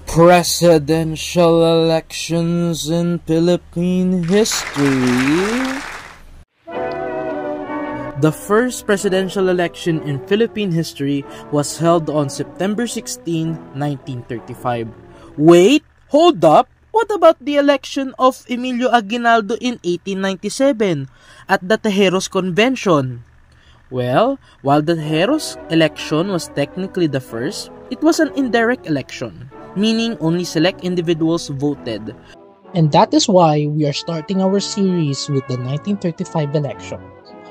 Presidential elections in Philippine history. The first presidential election in Philippine history was held on September 16, 1935. Wait, hold up! What about the election of Emilio Aguinaldo in 1897 at the Tejeros Convention? Well, while the Tejeros election was technically the first, it was an indirect election, meaning only select individuals voted. And that is why we are starting our series with the 1935 election.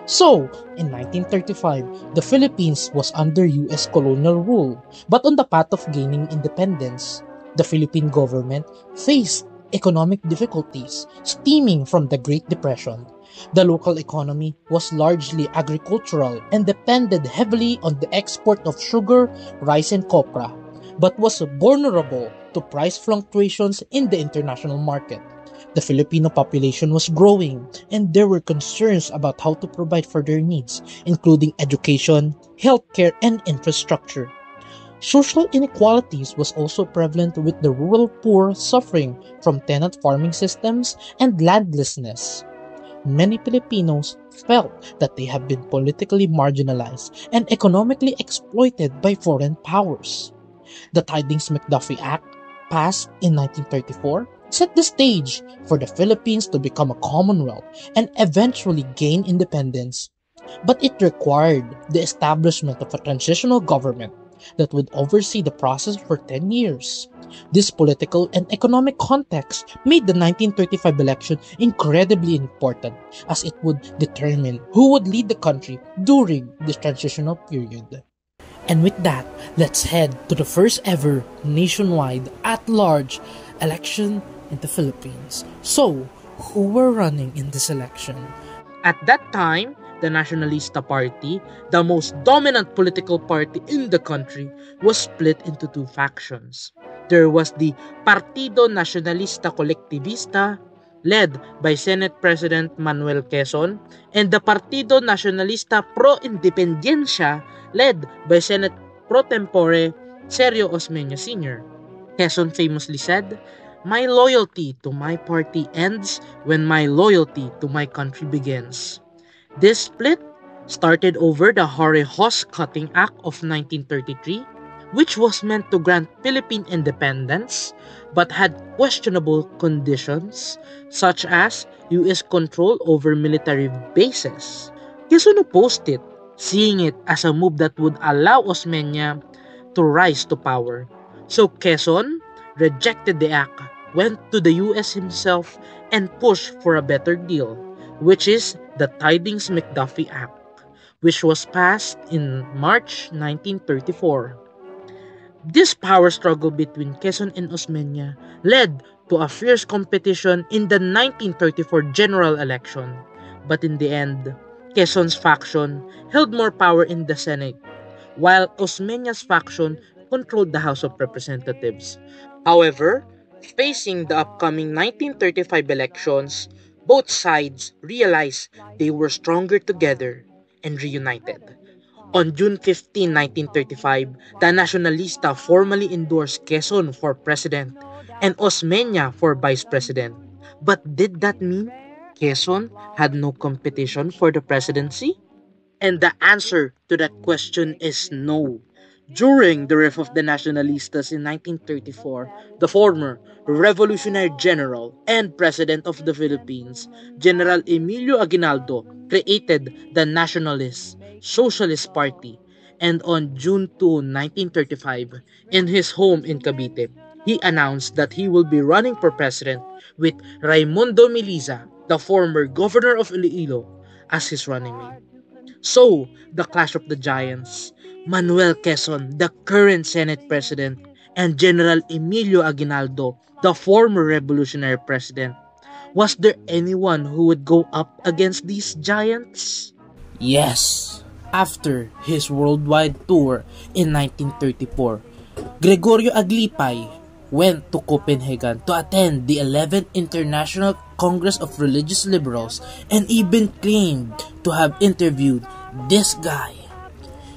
So, in 1935, the Philippines was under US colonial rule, but on the path of gaining independence, the Philippine government faced economic difficulties stemming from the Great Depression. The local economy was largely agricultural and depended heavily on the export of sugar, rice, and copra, but was vulnerable to price fluctuations in the international market. The Filipino population was growing, and there were concerns about how to provide for their needs, including education, healthcare, and infrastructure. Social inequalities was also prevalent, with the rural poor suffering from tenant farming systems and landlessness. Many Filipinos felt that they have been politically marginalized and economically exploited by foreign powers. The Tidings-McDuffie Act, passed in 1934, set the stage for the Philippines to become a commonwealth and eventually gain independence. But it required the establishment of a transitional government that would oversee the process for 10 years. This political and economic context made the 1935 election incredibly important, as it would determine who would lead the country during this transitional period. And with that, let's head to the first ever nationwide at-large election in the Philippines. So, who were running in this election? At that time, the Nacionalista Party, the most dominant political party in the country, was split into two factions. There was the Partido Nacionalista Colectivista, led by Senate President Manuel Quezon, and the Partido Nacionalista Pro Independencia, led by Senate Pro Tempore Sergio Osmeña Sr. Quezon famously said, "My loyalty to my party ends when my loyalty to my country begins." This split started over the Horehos Cutting Act of 1933, which was meant to grant Philippine independence but had questionable conditions such as US control over military bases. Quezon opposed it, seeing it as a move that would allow Osmeña to rise to power. So Quezon rejected the act, went to the US himself, and pushed for a better deal, which is the Tidings-McDuffie Act, which was passed in March 1934. This power struggle between Quezon and Osmeña led to a fierce competition in the 1934 general election, but in the end, Quezon's faction held more power in the Senate, while Osmeña's faction controlled the House of Representatives. However, facing the upcoming 1935 elections, both sides realized they were stronger together and reunited. On June 15, 1935, the Nacionalista formally endorsed Quezon for president and Osmeña for vice president. But did that mean Quezon had no competition for the presidency? And the answer to that question is no. During the Rev of the Nacionalistas in 1934, the former Revolutionary General and President of the Philippines, General Emilio Aguinaldo, created the Nationalist Socialist Party, and on June 2, 1935, in his home in Cavite, he announced that he will be running for president with Raimundo Miliza, the former governor of Iloilo, as his running mate. So, the clash of the giants, Manuel Quezon, the current Senate President, and General Emilio Aguinaldo, the former revolutionary president. Was there anyone who would go up against these giants? Yes. After his worldwide tour in 1934, Gregorio Aglipay went to Copenhagen to attend the 11th International Congress of Religious Liberals and even claimed to have interviewed this guy.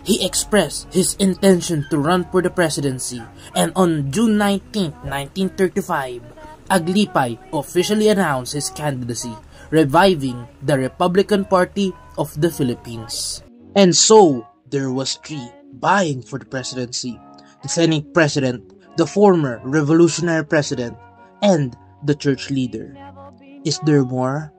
He expressed his intention to run for the presidency, and on June 19, 1935, Aglipay officially announced his candidacy, reviving the Republican Party of the Philippines. And so, there was three vying for the presidency: the Senate President, the former revolutionary president, and the church leader. Is there more?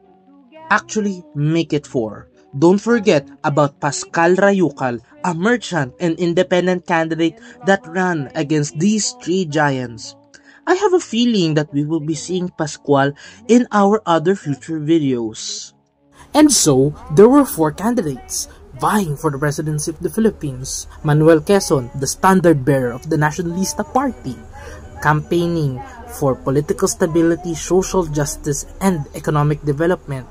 Actually, make it four. Don't forget about Pascal Rayucal, a merchant and independent candidate that ran against these three giants. I have a feeling that we will be seeing Pascual in our other future videos. And so, there were four candidates vying for the presidency of the Philippines. Manuel Quezon, the standard bearer of the Nacionalista Party, campaigning for political stability, social justice, and economic development.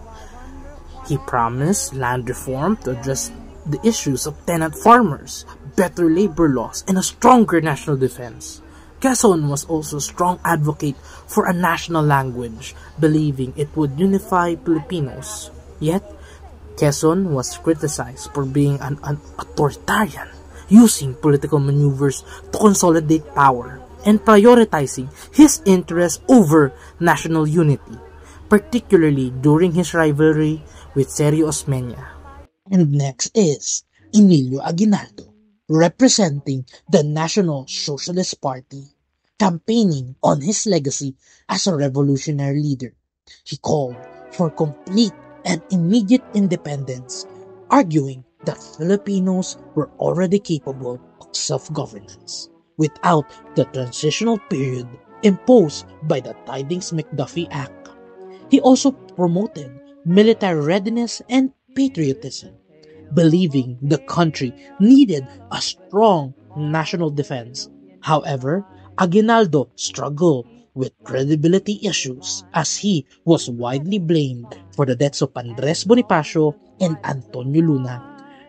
He promised land reform to address the issues of tenant farmers, better labor laws, and a stronger national defense. Quezon was also a strong advocate for a national language, believing it would unify Filipinos. Yet, Quezon was criticized for being an authoritarian, using political maneuvers to consolidate power, and prioritizing his interests over national unity, particularly during his rivalry with Sergio Osmeña. And next is Emilio Aguinaldo, representing the National Socialist Party, campaigning on his legacy as a revolutionary leader. He called for complete and immediate independence, arguing that Filipinos were already capable of self-governance without the transitional period imposed by the Tydings-McDuffie Act. He also promoted military readiness and patriotism, believing the country needed a strong national defense. However, Aguinaldo struggled with credibility issues as he was widely blamed for the deaths of Andres Bonifacio and Antonio Luna.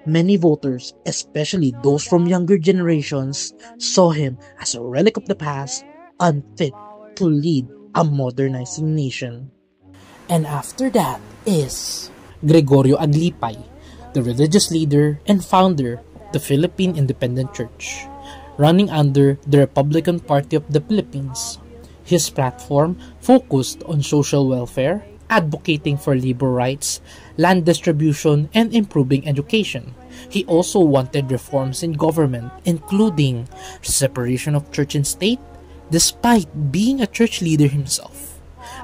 Many voters, especially those from younger generations, saw him as a relic of the past, unfit to lead a modernizing nation. And after that is Gregorio Aglipay, the religious leader and founder of the Philippine Independent Church, running under the Republican Party of the Philippines. His platform focused on social welfare, advocating for labor rights, land distribution, and improving education. He also wanted reforms in government, including separation of church and state, despite being a church leader himself.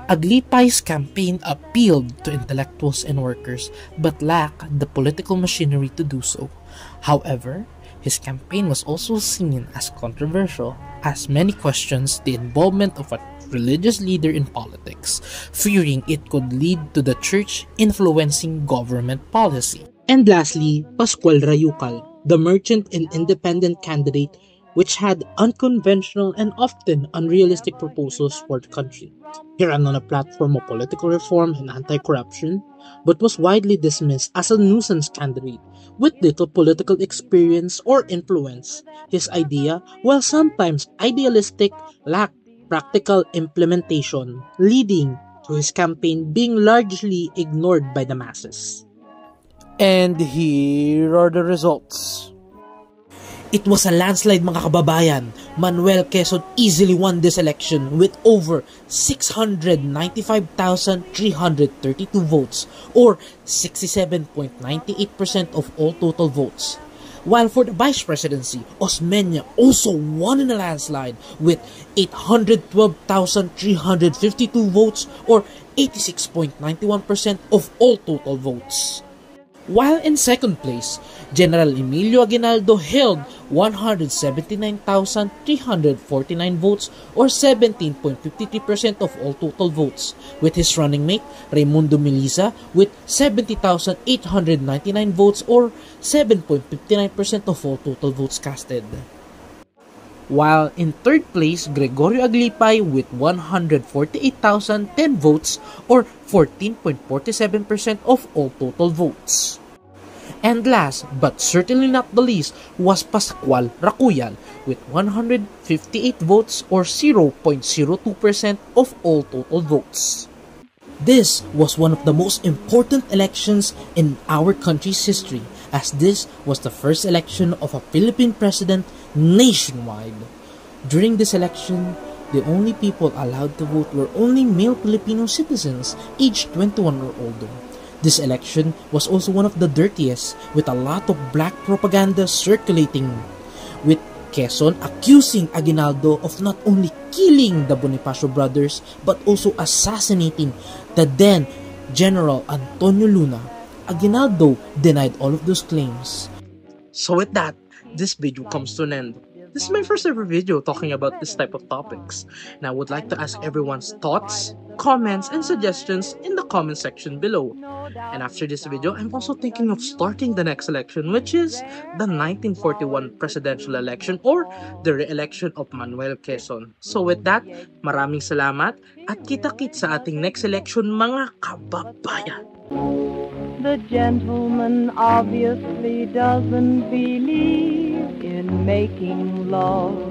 Aglipay's campaign appealed to intellectuals and workers but lacked the political machinery to do so. However, his campaign was also seen as controversial, as many questioned the involvement of a religious leader in politics, fearing it could lead to the church influencing government policy. And lastly, Pascual Rayucal, the merchant and independent candidate which had unconventional and often unrealistic proposals for the country. He ran on a platform of political reform and anti-corruption, but was widely dismissed as a nuisance candidate with little political experience or influence. His idea, while sometimes idealistic, lacked practical implementation, leading to his campaign being largely ignored by the masses. And here are the results. It was a landslide, mga kababayan. Manuel Quezon easily won this election with over 695,332 votes or 67.98% of all total votes. While for the vice presidency, Osmeña also won in a landslide with 812,352 votes or 86.91% of all total votes. While in second place, General Emilio Aguinaldo held 179,349 votes or 17.53% of all total votes, with his running mate Raimundo Melisa with 70,899 votes or 7.59% of all total votes casted. While in third place, Gregorio Aglipay with 148,010 votes or 14.47% of all total votes. And last but certainly not the least was Pascual Rayucal with 158 votes or 0.02% of all total votes. This was one of the most important elections in our country's history, as this was the first election of a Philippine president nationwide. During this election, the only people allowed to vote were only male Filipino citizens aged 21 or older. This election was also one of the dirtiest, with a lot of black propaganda circulating, with Quezon accusing Aguinaldo of not only killing the Bonifacio brothers but also assassinating the then General Antonio Luna. Aguinaldo denied all of those claims. So with that, this video comes to an end. This is my first ever video talking about this type of topics, and I would like to ask everyone's thoughts, comments, and suggestions in the comment section below. And after this video, I'm also thinking of starting the next election, which is the 1941 presidential election or the re-election of Manuel Quezon. So with that, maraming salamat at kita-kits sa ating next election, mga kababayan! The gentleman obviously doesn't believe in making love.